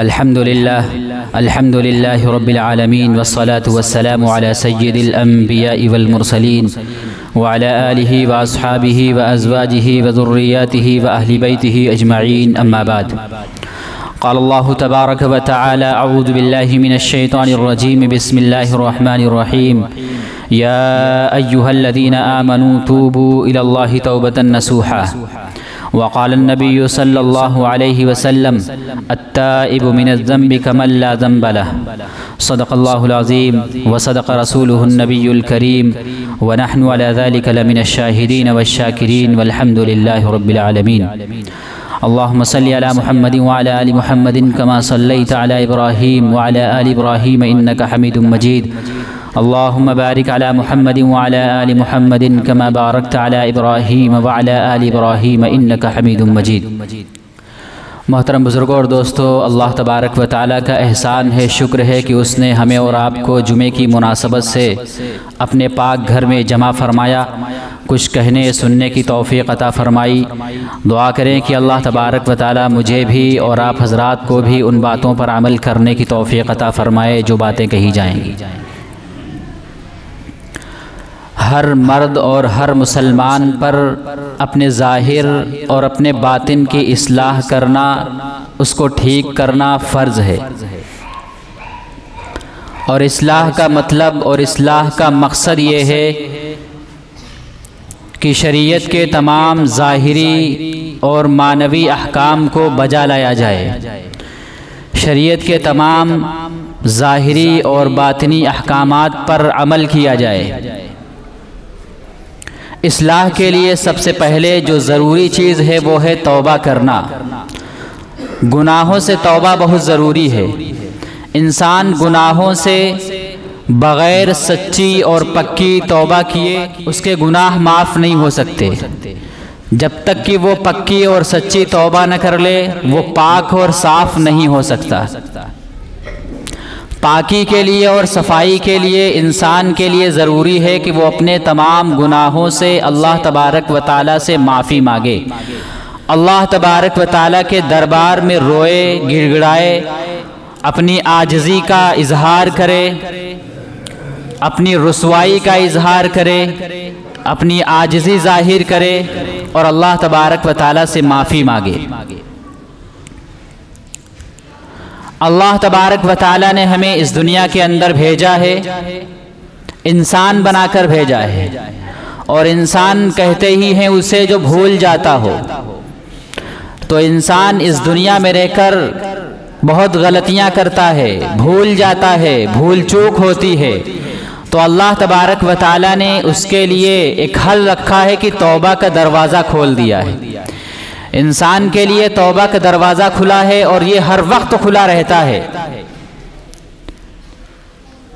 अल्हम्दुलिल्लाह रब्बिल आलमीन वस्सलातु वस्सलामु अला सय्यिदिल अंबिया'i वल मुरसलीन व अला आलिहि व अस्हाबिहि व अज़वाजिहि व ज़ुर्रिय्यातिहि व अहलि बैतिहि अजमईन अम्मा बाद। क़ाल अल्लाहु तबारक व तआला अऊज़ु बिल्लाहि मिनश शैतानिर रजीम बिस्मिल्लाहिर रहमानिर रहीम या अय्युहल्लज़ीना आमनू तूबू इलल्लाहि तौबतन नसूहा वक़ाल नबिय्यु सल्लल्लाहु अलैहि वसल्लम अत्ताइबु मिनज़्ज़ंबि कमन ला ज़ंब लह सदक़ल्लाहुल अज़ीम व सदक़ रसूलुहुन नबियुल करीम व नहनु अला ज़ालिका लमिनश शाहिदीन वश्शाकिरीन वल्हम्दुलिल्लाहि रब्बिल आलमीन। अल्लाहुम्मा सल्लि अला मुहम्मदिन व अला आलि मुहम्मदिन कमा सल्लैता अला इब्राहीम व अला आलि इब्राहीम इन्नका हमीदुम मजीद। अल्लाहुम्मा बारिक अला मुहम्मदिन व अला आलि मुहम्मदिन कमा बारकता अला इब्राहीम व अला आलि इब्राहीम इन्नका हमीदुम मजीद। मोहतरम बुज़ुर्गों और दोस्तों, अल्लाह तबारक व तआला का एहसान है, शुक्र है कि उसने हमें और आपको जुमे की मुनासबत से अपने पाक घर में जमा फरमाया, कुछ कहने सुनने की तौफ़ीक़ अता फ़रमाई। दुआ करें कि अल्लाह तबारक व तआला मुझे भी और आप हज़रात को भी उन बातों पर अमल करने की तौफ़ीक़ अता फ़रमाए जो बातें कही जाएंगी। हर मर्द और हर मुसलमान पर अपने ज़ाहिर और अपने बातिन की इस्लाह करना, उसको ठीक करना फ़र्ज़ है। और इस्लाह का मतलब और इस्लाह का मकसद ये है कि शरीयत के तमाम ज़ाहिरी और मानवी अहकाम को बजा लाया जाए, शरीयत के तमाम ज़ाहिरी और बातिनी अहकामात पर अमल किया जाए। इस्लाह के लिए सबसे पहले जो ज़रूरी चीज़ है वो है तौबा करना। गुनाहों से तौबा बहुत ज़रूरी है। इंसान गुनाहों से बग़ैर सच्ची और पक्की तौबा किए उसके गुनाह माफ़ नहीं हो सकते। जब तक कि वो पक्की और सच्ची तौबा न कर ले वो पाक और साफ़ नहीं हो सकता। पाकी के लिए और सफाई के लिए इंसान के लिए ज़रूरी है कि वो अपने तमाम गुनाहों से अल्लाह तबारक व तआला से माफ़ी मांगे, अल्लाह तबारक व तआला के दरबार में रोए गिड़गिड़ाए, अपनी आजिज़ी का इजहार करे, अपनी रुसवाई का इजहार करे, अपनी आजिज़ी ज़ाहिर करे और अल्लाह तबारक व तआला से माफ़ी मांगे। अल्लाह तबारक व तआला ने हमें इस दुनिया के अंदर भेजा है, इंसान बनाकर भेजा है, और इंसान कहते ही हैं उसे जो भूल जाता हो। तो इंसान इस दुनिया में रहकर बहुत गलतियां करता है, भूल जाता है, भूल चूक होती है। तो अल्लाह तबारक व तआला ने उसके लिए एक हल रखा है कि तौबा का दरवाज़ा खोल दिया है। इंसान के लिए तौबा का दरवाज़ा खुला है और ये हर वक्त खुला रहता है।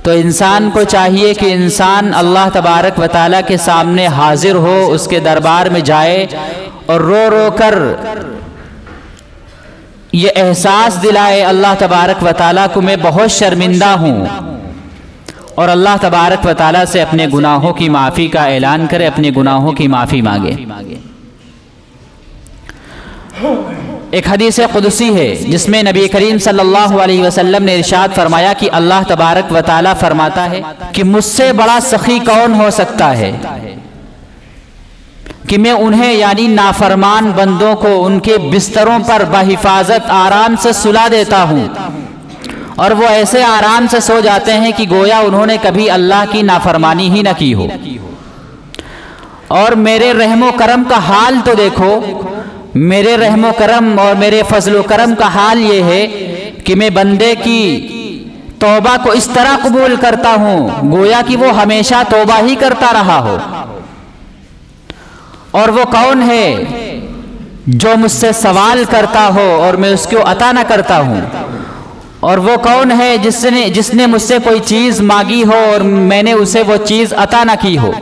तो इंसान को चाहिए कि इंसान अल्लाह तबारक व तआला के सामने हाजिर हो, उसके दरबार में जाए और रो रो कर ये एहसास दिलाए अल्लाह तबारक व तआला को मैं बहुत शर्मिंदा हूँ, और अल्लाह तबारक व तआला से अपने गुनाहों की माफ़ी का ऐलान करे, अपने गुनाहों की माफ़ी मांगे। एक हदीस क़ुदसी है जिसमें नबी करीम सल्लल्लाहु अलैहि वसल्लम ने इरशाद फरमाया कि अल्लाह तबारक व तआला फरमाता है कि मुझसे बड़ा सखी कौन हो सकता है कि मैं उन्हें यानी नाफरमान बंदों को उनके बिस्तरों पर बहिफाजत आराम से सुला देता हूँ, और वो ऐसे आराम से सो जाते हैं कि गोया उन्होंने कभी अल्लाह की नाफरमानी ही न की हो। और मेरे रहमो करम का हाल तो देखो, मेरे रहमो करम और मेरे फजलो करम का हाल ये है कि मैं बंदे की तौबा को इस तरह कबूल करता हूँ गोया कि वो हमेशा तौबा ही करता रहा हो। और वो कौन है जो मुझसे सवाल करता हो और मैं उसको अता न करता हूँ, और वो कौन है जिसने मुझसे कोई चीज़ मांगी हो और मैंने उसे वो चीज़ अता न की हो,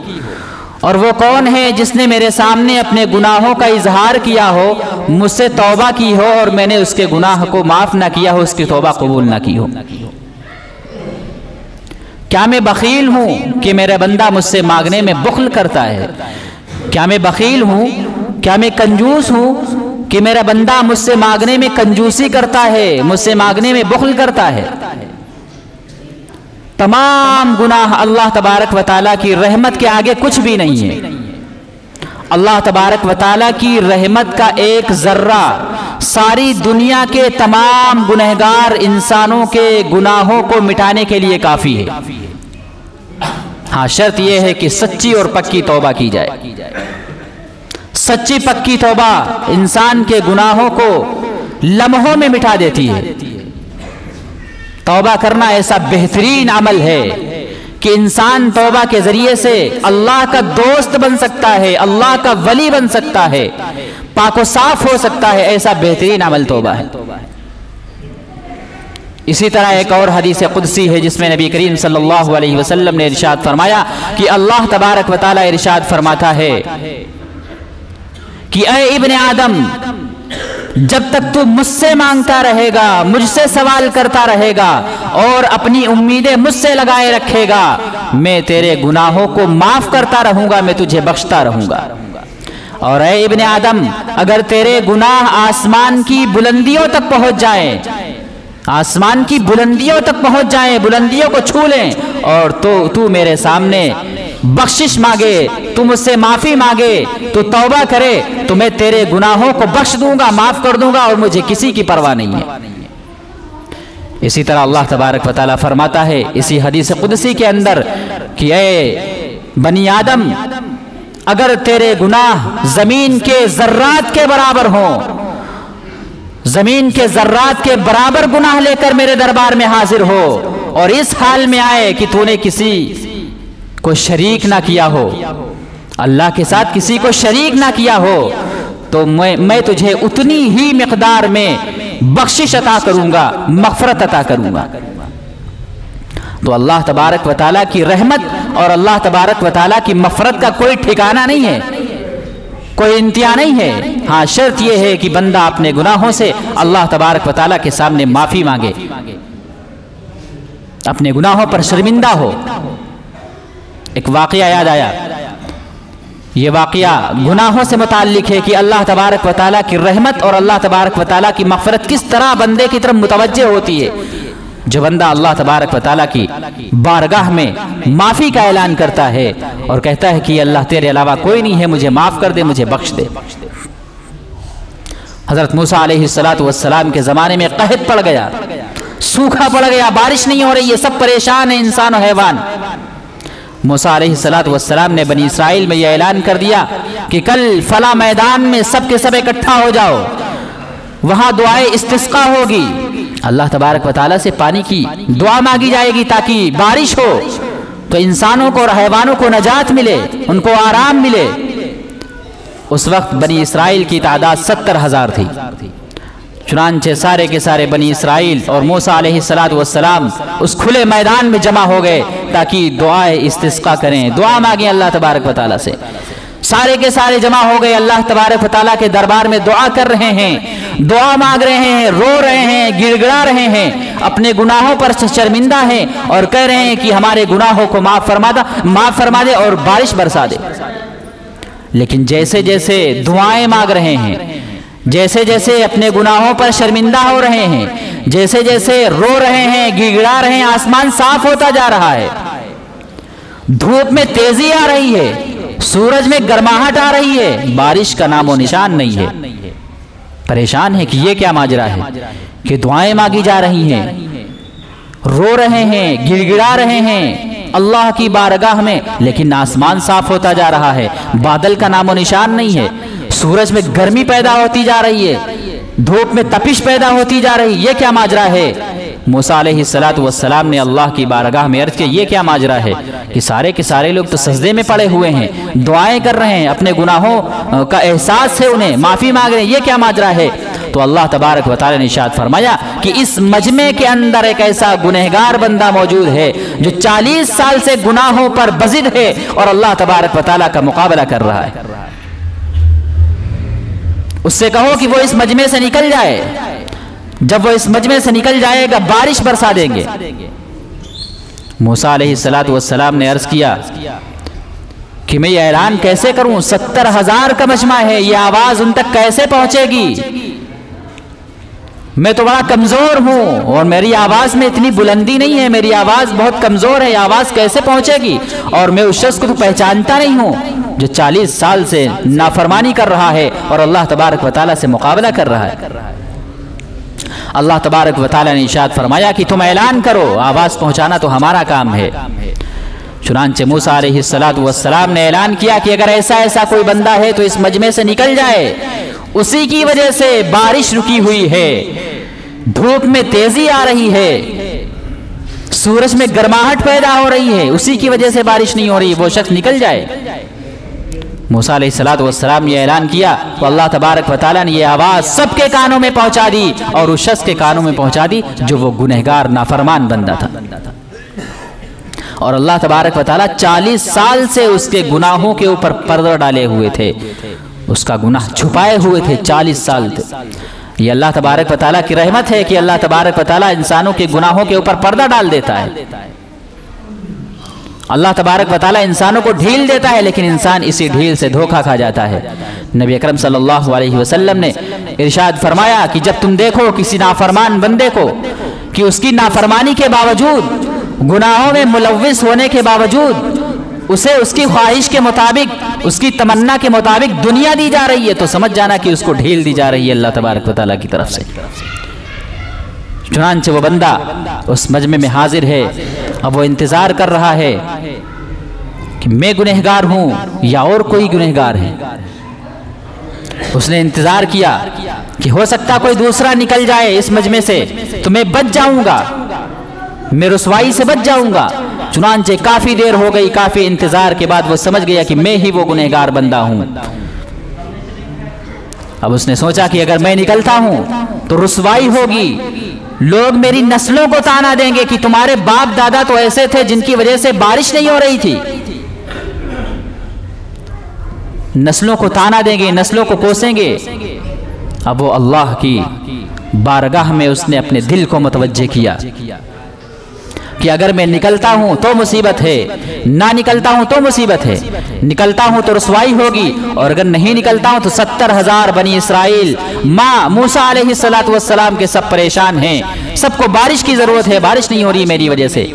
और वो कौन है जिसने मेरे सामने अपने गुनाहों का इजहार किया हो, मुझसे तौबा की हो और मैंने उसके गुनाह को माफ़ न किया हो, उसकी तौबा कबूल न की हो। क्या मैं बखील हूँ कि मेरा बंदा मुझसे मांगने में बुख्ल करता है? क्या मैं बखील हूँ? क्या मैं कंजूस हूँ कि मेरा बंदा मुझसे मांगने में कंजूसी करता है, मुझसे मांगने में बुख़्ल करता है। तमाम गुनाह अल्लाह तबारक व तआला की रहमत के आगे कुछ भी नहीं है। अल्लाह तबारक व तआला की रहमत का एक जर्रा सारी दुनिया के तमाम गुनहगार इंसानों के गुनाहों को मिटाने के लिए काफ़ी है। हाँ, शर्त यह है कि सच्ची और पक्की तौबा की जाए। सच्ची पक्की तौबा इंसान के गुनाहों को लम्हों में मिटा देती है। तौबा करना ऐसा बेहतरीन अमल है कि इंसान तौबा के जरिए से अल्लाह का दोस्त बन सकता है, अल्लाह का वली बन सकता है, पाको साफ हो सकता है। ऐसा बेहतरीन अमल तौबा है। इसी तरह एक और हदीस कुदसी है जिसमें नबी करीम सल्लल्लाहु अलैहि वसल्लम ने इरशाद फरमाया कि अल्लाह तबारक व तआला इरशाद फरमाता है कि ऐ इब्ने आदम, जब तक तू मुझसे मांगता रहेगा, मुझसे सवाल करता रहेगा और अपनी उम्मीदें मुझसे लगाए रखेगा, मैं तेरे गुनाहों को माफ करता रहूंगा, मैं तुझे बख्शता रहूंगा। और ऐ इब्ने आदम, अगर तेरे गुनाह आसमान की बुलंदियों तक पहुंच जाए, आसमान की बुलंदियों तक पहुंच जाए, बुलंदियों को छू लें और तो तू मेरे सामने बख्शिश मांगे, तू मुझसे माफी मांगे, तू तौबा करे, तो मैं तेरे गुनाहों को बख्श दूंगा, माफ कर दूंगा और मुझे किसी की परवाह नहीं है। इसी तरह अल्लाह तबारक व तआला फरमाता है इसी हदीस कुदसी के अंदर कि ऐ बनी आदम, अगर तेरे गुनाह जमीन के जर्रात के बराबर हों, जमीन के जर्रात के बराबर गुनाह लेकर मेरे दरबार में हाजिर हो और इस हाल में आए कि तूने किसी को शरीक ना किया हो, अल्लाह के साथ किसी को शरीक ना किया हो, तो मैं तुझे उतनी ही मिकदार में बख्शिश अता करूंगा, मग़फ़िरत अता करूंगा। तो अल्लाह तबारक व तआला की रहमत और अल्लाह तबारक व तआला की मग़फ़िरत का कोई ठिकाना नहीं है, कोई इंतहा नहीं है। हाँ, शर्त यह है कि बंदा अपने गुनाहों से अल्लाह तबारक व तआला के सामने माफी मांगे, अपने गुनाहों पर शर्मिंदा हो। एक वाक़या याद आया, ये वाक़या गुनाहों से मुताल्लिक है कि अल्लाह तबारक व तआला की रहमत और अल्लाह तबारक व तआला की मग़फ़िरत किस तरह बंदे की तरफ मुतवज्जह होती है। जो बंदा अल्लाह तबारक व तआला की बारगाह में माफ़ी का ऐलान करता है और कहता है कि अल्लाह तेरे अलावा कोई नहीं है, मुझे माफ़ कर दे, मुझे बख्श दे। हज़रत मूसा अलैहिस्सलातु वस्सलाम के ज़माने में क़हत पड़ गया, सूखा पड़ गया, बारिश नहीं हो रही है, सब परेशान है, इंसान और हैवान। मूसा अलैहिस्सलातु वस्सलाम ने बनी इसराइल में यह ऐलान कर दिया कि कल फला मैदान में सब के सब इकट्ठा हो जाओ, वहां दुआए इस्तिस्का होगी, अल्लाह तबारक व तआला से पानी की दुआ मांगी जाएगी ताकि बारिश हो, तो इंसानों को और हैवानों को नजात मिले, उनको आराम मिले। उस वक्त बनी इसराइल की तादाद 70,000 थी। चुनांचे सारे के सारे बनी इसराइल और मूसा अलैहिस्सलातु वस्सलाम उस खुले मैदान में जमा हो गए ताकि दुआए इस्तिस्का करें, दुआ मांगे अल्लाह तबारक व तआला से। सारे के सारे जमा हो गए, अल्लाह तबारक व तआला के दरबार में दुआ कर रहे हैं, दुआ मांग रहे हैं, रो रहे हैं, गिड़गिड़ा रहे हैं, अपने गुनाहों पर शर्मिंदा हैं और कह रहे हैं कि हमारे गुनाहों को माफ फरमा दे और बारिश बरसा दे। लेकिन जैसे जैसे दुआएं मांग रहे हैं, जैसे जैसे अपने गुनाहों पर शर्मिंदा हो रहे हैं, जैसे जैसे रो रहे हैं, गिड़गिड़ा रहे हैं, आसमान साफ होता जा रहा है, धूप में तेजी आ रही है, सूरज में गर्माहट आ रही है, बारिश का नामो निशान नहीं है। परेशान है कि ये क्या माजरा है कि दुआएं मांगी जा रही हैं, रो रहे हैं, गिड़गिड़ा रहे हैं अल्लाह की बारगाह में, लेकिन आसमान साफ होता जा रहा है, बादल का नामो निशान नहीं है, सूरज में गर्मी पैदा होती जा रही है, धूप में तपिश पैदा होती जा रही है। ये क्या माजरा है? मूसा अलैहिस्सलातु वस्सलाम ने अल्लाह की बारगाह में अर्ज़ किया, ये क्या माजरा है कि सारे के सारे लोग तो सजदे में पड़े हुए हैं, दुआएं कर रहे हैं, अपने गुनाहों का एहसास है, उन्हें माफ़ी मांग रहे हैं, ये क्या माजरा है? तो अल्लाह तबारक व तआला ने इरशाद फरमाया कि इस मजमे के अंदर एक ऐसा गुनहगार बंदा मौजूद है जो 40 साल से गुनाहों पर बज़िद है और अल्लाह तबारक व तआला का मुकाबला कर रहा है। उससे कहो कि वो इस मजमे से निकल जाए, जब वो इस मजमे से निकल जाएगा बारिश बरसा देंगे। मूसा अलैहिस्सलातु वस्सलाम ने अर्ज किया कि मैं ये ऐलान कैसे करूं, 70,000 का मजमा है, ये आवाज उन तक कैसे पहुंचेगी, मैं तो बड़ा कमजोर हूं और मेरी आवाज में इतनी बुलंदी नहीं है, मेरी आवाज बहुत कमजोर है, आवाज कैसे पहुंचेगी। और मैं उस शख्स को तो पहचानता नहीं हूं जो 40 साल से नाफरमानी कर रहा है और अल्लाह तबारक व तआला से मुकाबला कर रहा है। अल्लाह तबारक व तआला ने इरशाद फरमाया कि तुम ऐलान करो, आवाज पहुंचाना तो हमारा काम है। चुनांचे मूसा अलैहिस्सलातु वस्सलाम ने ऐलान किया कि अगर ऐसा कोई बंदा है तो इस मजमे से निकल जाए, उसी की वजह से बारिश रुकी हुई है, धूप में तेजी आ रही है, सूरज में गर्माहट पैदा हो रही है, उसी की वजह से बारिश नहीं हो रही, वो शख्स निकल जाए। मूसा अलैहिस्सलातु वस्सलाम ने ऐलान किया तो अल्लाह तबारक व तआला ने ये आवाज सबके कानों में पहुंचा दी और उस शख्स के कानों में पहुंचा दी जो वो गुनहगार नाफरमान बंदा था। और अल्लाह तबारक व तआला 40 साल से उसके गुनाहों के ऊपर पर्दा डाले हुए थे, उसका गुनाह छुपाए हुए थे 40 साल थे। ये अल्लाह तबारक व तआला की रहमत है कि अल्लाह तबारक व तआला इंसानों के गुनाहों के ऊपर पर्दा डाल देता है। अल्लाह तबारक व तआला इंसानों को ढील देता है, लेकिन इंसान इसी ढील से धोखा खा जाता है। नबी अकरम सल्लल्लाहु अलैहि वसल्लम ने इरशाद फरमाया कि जब तुम देखो किसी नाफरमान बंदे को कि उसकी नाफरमानी के बावजूद, गुनाहों में मुलव्विस होने के बावजूद उसे उसकी ख्वाहिश के मुताबिक, उसकी तमन्ना के मुताबिक दुनिया दी जा रही है, तो समझ जाना कि उसको ढील दी जा रही है अल्लाह तबारक व तआला की तरफ से। चुनांचे वो बंदा उस मजमे में हाजिर है, अब वो इंतजार कर रहा है कि मैं गुनहगार हूं या और कोई गुनहगार है। उसने इंतजार किया कि हो सकता कोई दूसरा निकल जाए इस मजमे से तो मैं बच जाऊंगा, मैं रुसवाई से बच जाऊंगा। चुनांचे काफी देर हो गई, काफी इंतजार के बाद वो समझ गया कि मैं ही वो गुनहगार बंदा हूं। अब उसने सोचा कि अगर मैं निकलता हूं तो रुसवाई होगी, लोग मेरी नस्लों को ताना देंगे कि तुम्हारे बाप दादा तो ऐसे थे जिनकी वजह से बारिश नहीं हो रही थी। नस्लों को ताना देंगे, नस्लों को कोसेंगे। अब वो अल्लाह की बारगाह में उसने अपने दिल को मुतवज्जे किया कि अगर मैं निकलता हूं तो मुसीबत है, ना निकलता हूं तो मुसीबत है, निकलता हूं तो रुसवाई होगी और अगर नहीं निकलता हूं तो 70,000 बनी इसराइल माँ मूसा अलैहिस्सलातु वस्सलाम के सब परेशान हैं, सबको बारिश की जरूरत है, बारिश नहीं हो रही मेरी वजह से।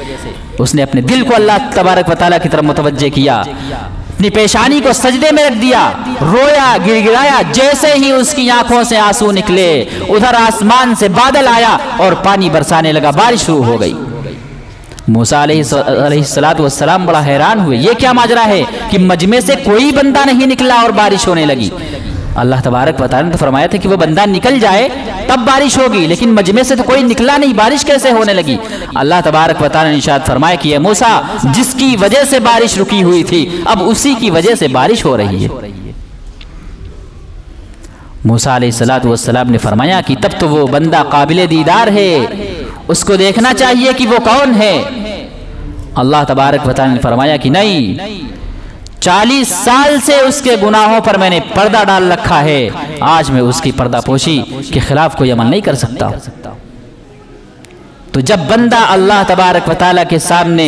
उसने अपने दिल को अल्लाह तबारक व तआला की तरफ मुतवज्जे किया, अपनी पेशानी को सजदे में रख दिया, रोया, गिड़गिड़ाया। जैसे ही उसकी आंखों से आंसू निकले, उधर आसमान से बादल आया और पानी बरसाने लगा, बारिश शुरू हो गई। मूसा अलैहिस्सलातु वस्सलाम बड़ा हैरान हुए, ये क्या माजरा है कि मजमे से कोई बंदा नहीं निकला और बारिश होने लगी। अल्लाह तबारक व तआला ने तो फरमाया था कि वो बंदा निकल जाए तब बारिश होगी, लेकिन मजमे से तो कोई निकला नहीं, बारिश कैसे होने लगी। अल्लाह तबारक व तआला ने इरशाद फरमाया कि मूसा, जिसकी वजह से बारिश रुकी हुई थी अब उसी की वजह से बारिश हो रही है। मूसा अलैहिस्सलातु वस्सलाम ने फरमाया कि तब तो वो बंदा काबिले दीदार है, उसको देखना चाहिए कि वो कौन है। अल्लाह तबारक व तआला ने फरमाया कि नहीं, 40 साल से उसके गुनाहों पर मैंने पर्दा डाल रखा है, आज मैं उसकी पर्दापोशी के खिलाफ कोई अमल नहीं कर सकता। तो जब बंदा अल्लाह तबारक व तआला के सामने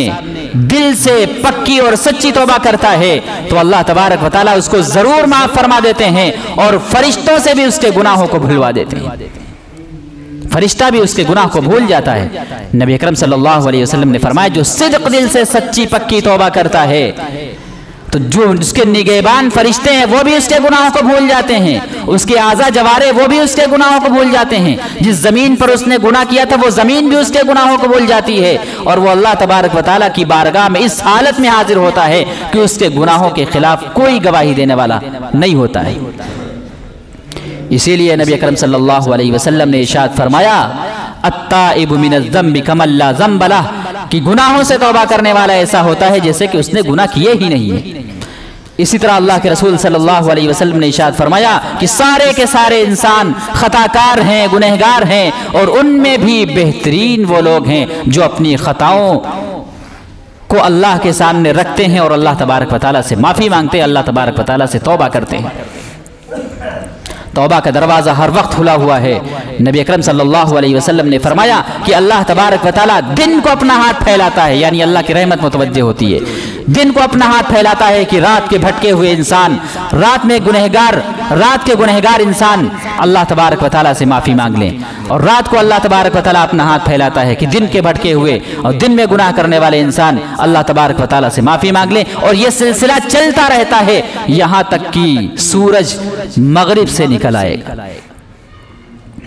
दिल से पक्की और सच्ची तौबा करता है तो अल्लाह तबारक व तआला उसको जरूर माफ फरमा देते हैं और फरिश्तों से भी उसके गुनाहों को भुलवा देते हैं, फरिश्ता भी उसके गुनाह को भूल जाता है। नबी अकरम सल्लल्लाहु अलैहि वसल्लम ने फरमाया, जो सिद्क दिल से सच्ची पक्की तौबा करता है तो जो उसके निगहबान फरिश्ते हैं वो भी उसके गुनाहों को भूल जाते हैं, उसके आज़ा जवारे वो भी उसके गुनाहों को भूल जाते हैं। जिस जमीन पर उसने गुनाह किया था वो जमीन भी उसके गुनाहों को भूल जाती है और वो अल्लाह तबारक व तआला की बारगाह में इस हालत में हाजिर होता है कि उसके गुनाहों के खिलाफ कोई गवाही देने वाला नहीं होता है। इसीलिए नबी अकरम सल्लल्लाहु अलैहि वसल्लम ने इरशाद फरमाया, अत्ताइबु मिनज़्ज़म्बि कमल्ला ज़म्ब लह, कि गुनाहों से तौबा करने वाला ऐसा होता है जैसे कि उसने गुनाह किए ही नहीं है। इसी तरह अल्लाह के रसूल सल्लल्लाहु अलैहि वसल्लम ने इरशाद फरमाया कि सारे के सारे इंसान खताकार हैं, गुनहगार हैं और उनमें भी बेहतरीन वो लोग हैं जो अपनी खताओं को अल्लाह के सामने रखते हैं और अल्लाह तबारक व तआला से माफ़ी मांगते हैं, अल्लाह तबारक व तआला से तौबा करते हैं। तौबा का दरवाज़ा हर वक्त खुला हुआ है। नबी अकरम सल्लल्लाहु अलैहि वसल्लम ने फरमाया कि अल्लाह तबारक व तआला दिन को अपना हाथ फैलाता है, यानी अल्लाह की रहमत मुतवज्जे होती है। दिन को अपना हाथ फैलाता है कि रात के भटके हुए इंसान, रात के गुनहगार इंसान अल्लाह तबारक व तआला से माफ़ी मांग लें। और रात को अल्लाह तबारक व तआला अपना हाथ फैलाता है कि दिन के भटके हुए और दिन में गुनाह करने वाले इंसान अल्लाह तबारक व तआला से माफ़ी मांग लें। और यह सिलसिला चलता रहता है यहाँ तक कि सूरज मगरिब से निकल आएगा।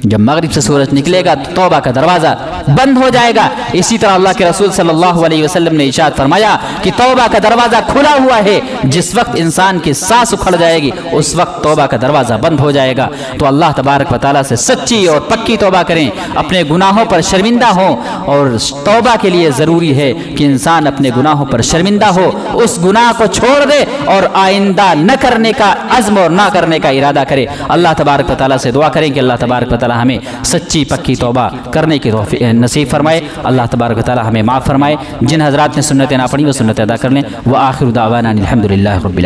जब मगरिब से सूरज निकलेगा तो तौबा का दरवाज़ा बंद हो जाएगा। इसी तरह अल्लाह के रसूल सल्लल्लाहु अलैहि वसल्लम ने इरशाद फरमाया कि तौबा का दरवाज़ा खुला हुआ है, जिस वक्त इंसान की सांस उखड़ जाएगी उस वक्त तौबा का दरवाज़ा बंद हो जाएगा। तो अल्लाह तबारक व तआला से सच्ची और पक्की तौबा करें, अपने गुनाहों पर शर्मिंदा हों। और तौबा के लिए ज़रूरी है कि इंसान अपने गुनाहों पर शर्मिंदा हो, उस गुनाह को छोड़ दे और आइंदा न करने का अज़्म और ना करने का इरादा करे। अल्लाह तबारक व तआला से दुआ करें कि अल्लाह तबारक व तआला हमें सच्ची पक्की तौबा करने की तौफीक नसीब फरमाए। अल्लाह तबारक व तआला हमें माफ़ फरमाए। जिन हज़रात ने सुन्नतें ना पढ़ी वो सुन्नतें अदा कर लें। व आखिर दावाना अनिल हम्दुलिल्लाहि रब्बिल